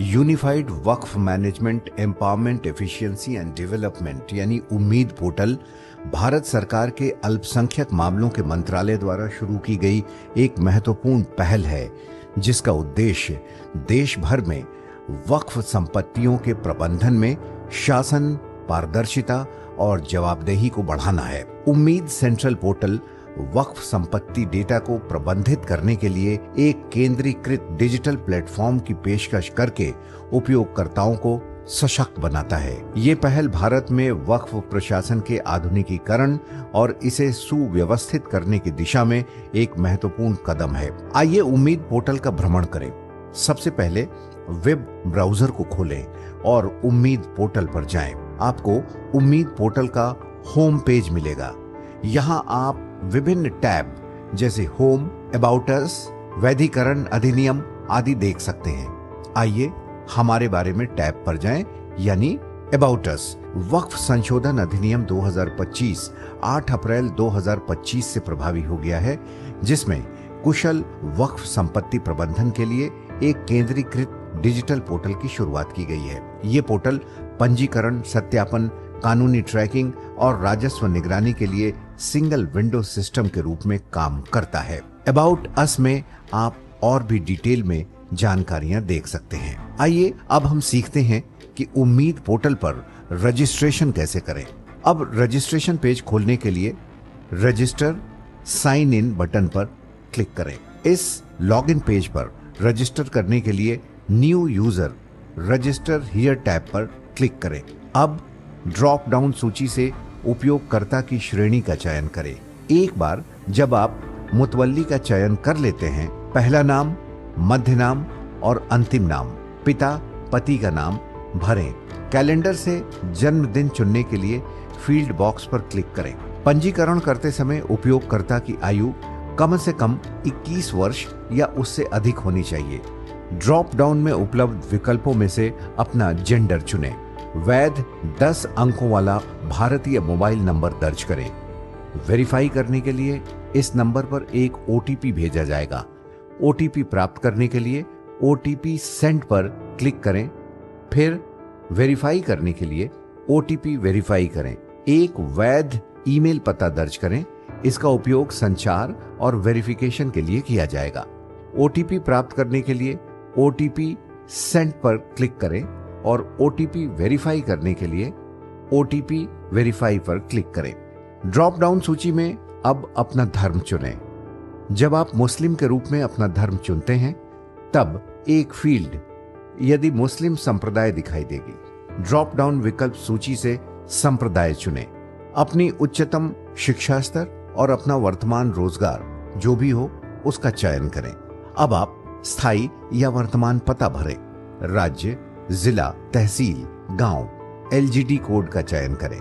Unified Waqf management empowerment efficiency and development यानी उम्मीद portal Bharat सरकार के अल्पसंख्यक मामलों के मंत्रालय द्वारा शुरू की गई एक महत्वपूर्ण पहल है, जिसका उद्देश्य देश भर में वक्फ संपत्तियों के प्रबंधन में शासन, पारदर्शिता और जवाबदेही को बढ़ाना है। उम्मीद सेंट्रल पोर्टल वक्फ संपत्ति डेटा को प्रबंधित करने के लिए एक केंद्रीकृत डिजिटल प्लेटफॉर्म की पेशकश करके उपयोगकर्ताओं को सशक्त बनाता है। ये पहल भारत में वक्फ प्रशासन के आधुनिकीकरण और इसे सुव्यवस्थित करने की दिशा में एक महत्वपूर्ण कदम है। आइए उम्मीद पोर्टल का भ्रमण करें। सबसे पहले वेब ब्राउजर को खोलें और उम्मीद पोर्टल पर जाएं। आपको उम्मीद पोर्टल का होम पेज मिलेगा। यहाँ आप विभिन्न टैब जैसे होम, अबाउट अस, वैधीकरण अधिनियम आदि देख सकते हैं। आइए हमारे बारे में टैब पर जाएं, यानी अबाउट अस। वक्फ संशोधन अधिनियम 2025 8 अप्रैल 2025 से प्रभावी हो गया है, जिसमें कुशल वक्फ संपत्ति प्रबंधन के लिए एक केंद्रीकृत डिजिटल पोर्टल की शुरुआत की गई है। ये पोर्टल पंजीकरण, सत्यापन, कानूनी ट्रैकिंग और राजस्व निगरानी के लिए सिंगल विंडो सिस्टम के रूप में काम करता है। अबाउट अस में आप और भी डिटेल में जानकारियां देख सकते हैं। आइए अब हम सीखते हैं कि उम्मीद पोर्टल पर रजिस्ट्रेशन कैसे करें। अब रजिस्ट्रेशन पेज खोलने के लिए रजिस्टर साइन इन बटन पर क्लिक करें। इस लॉगिन पेज पर रजिस्टर करने के लिए new user register here tab पर क्लिक करें। अब ड्रॉप डाउन सूची से उपयोगकर्ता की श्रेणी का चयन करें। एक बार जब आप मुतवल्ली का चयन कर लेते हैं, पहला नाम, मध्य नाम और अंतिम नाम, पिता पति का नाम भरें। कैलेंडर से जन्मदिन चुनने के लिए फील्ड बॉक्स पर क्लिक करें। पंजीकरण करते समय उपयोगकर्ता की आयु कम से कम 21 वर्ष या उससे अधिक होनी चाहिए। ड्रॉप डाउन में उपलब्ध विकल्पों में से अपना जेंडर चुनें। वैध 10 अंकों वाला भारतीय मोबाइल नंबर दर्ज करें। वेरीफाई करने के लिए इस नंबर पर एक ओटीपी भेजा जाएगा। ओटीपी प्राप्त करने के लिए ओटीपी सेंड पर क्लिक करें। फिर वेरीफाई करने के लिए ओटीपी वेरीफाई करें। एक वैध ईमेल पता दर्ज करें। इसका उपयोग संचार और वेरिफिकेशन के लिए किया जाएगा। ओटीपी प्राप्त करने के लिए ओटीपी सेंड पर क्लिक करें और ओटीपी वेरीफाई करने के लिए ओटीपी वेरीफाई पर क्लिक करें। ड्रॉप डाउन सूची में अब अपना धर्म चुनें। जब आप मुस्लिम के रूप में अपना धर्म चुनते हैं, तब एक फील्ड यदि मुस्लिम संप्रदाय दिखाई देगी। ड्रॉप डाउन विकल्प सूची से संप्रदाय चुनें। अपनी उच्चतम शिक्षा स्तर और अपना वर्तमान रोजगार जो भी हो उसका चयन करें। अब आप स्थायी या वर्तमान पता भरें। राज्य, जिला, तहसील, गांव, एलजीडी कोड का चयन करें।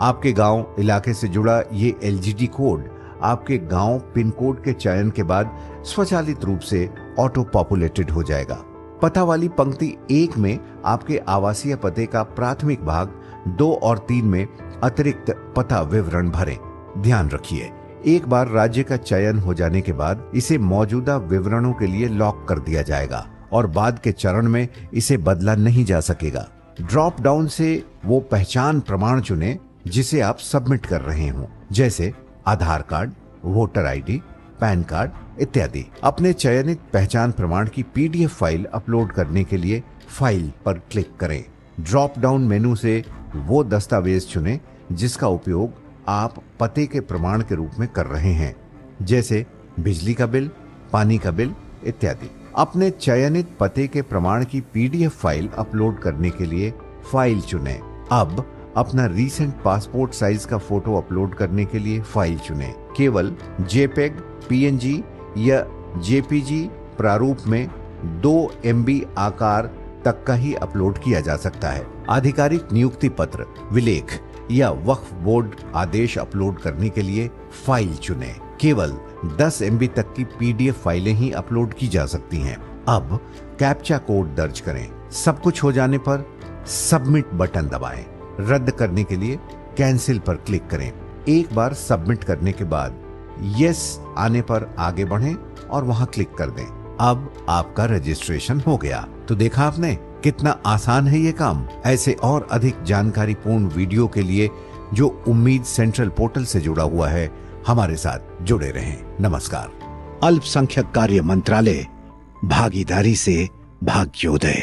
आपके गांव इलाके से जुड़ा ये एलजीडी कोड आपके गांव पिन कोड के चयन के बाद स्वचालित रूप से ऑटो पॉपुलेटेड हो जाएगा। पता वाली पंक्ति 1 में आपके आवासीय पते का प्राथमिक भाग, 2 और 3 में अतिरिक्त पता विवरण भरें। ध्यान रखिए, एक बार राज्य का चयन हो जाने के बाद इसे मौजूदा विवरणों के लिए लॉक कर दिया जाएगा और बाद के चरण में इसे बदला नहीं जा सकेगा। ड्रॉप डाउन से वो पहचान प्रमाण चुनें जिसे आप सबमिट कर रहे हो, जैसे Aadhaar card, voter ID, PAN card इत्यादि। अपने चयनित पहचान प्रमाण की पीडीएफ फाइल अपलोड करने के लिए फाइल पर क्लिक करें। ड्रॉप डाउन मेनू से वो दस्तावेज चुनें जिसका उपयोग आप पते के प्रमाण के रूप में कर रहे हैं, जैसे बिजली का बिल, पानी का बिल इत्यादि। अपने चयनित पते के प्रमाण की पीडीएफ फाइल अपलोड करने के लिए फाइल चुनें। अब अपना रीसेंट पासपोर्ट साइज का फोटो अपलोड करने के लिए फाइल चुनें। केवल जेपेग, पीएनजी या जेपीजी प्रारूप में 2 MB आकार तक का ही अपलोड किया जा सकता है। आधिकारिक नियुक्ति पत्र, विलेख या वक्फ बोर्ड आदेश अपलोड करने के लिए फाइल चुनें। केवल 10 MB तक की पीडीएफ फाइलें ही अपलोड की जा सकती हैं। अब कैप्चा कोड दर्ज करें। सब कुछ हो जाने पर सबमिट बटन दबाएं। रद्द करने के लिए कैंसिल पर क्लिक करें। एक बार सबमिट करने के बाद यस आने पर आगे बढ़ें और वहां क्लिक कर दें। अब आपका रजिस्ट्रेशन हो गया। तो देखा आपने कितना आसान है ये काम। ऐसे और अधिक जानकारीपूर्ण वीडियो के लिए जो उम्मीद सेंट्रल पोर्टल से जुड़ा हुआ है, हमारे साथ जुड़े रहें। नमस्कार। अल्पसंख्यक कार्य मंत्रालय, भागीदारी से भाग्योदय।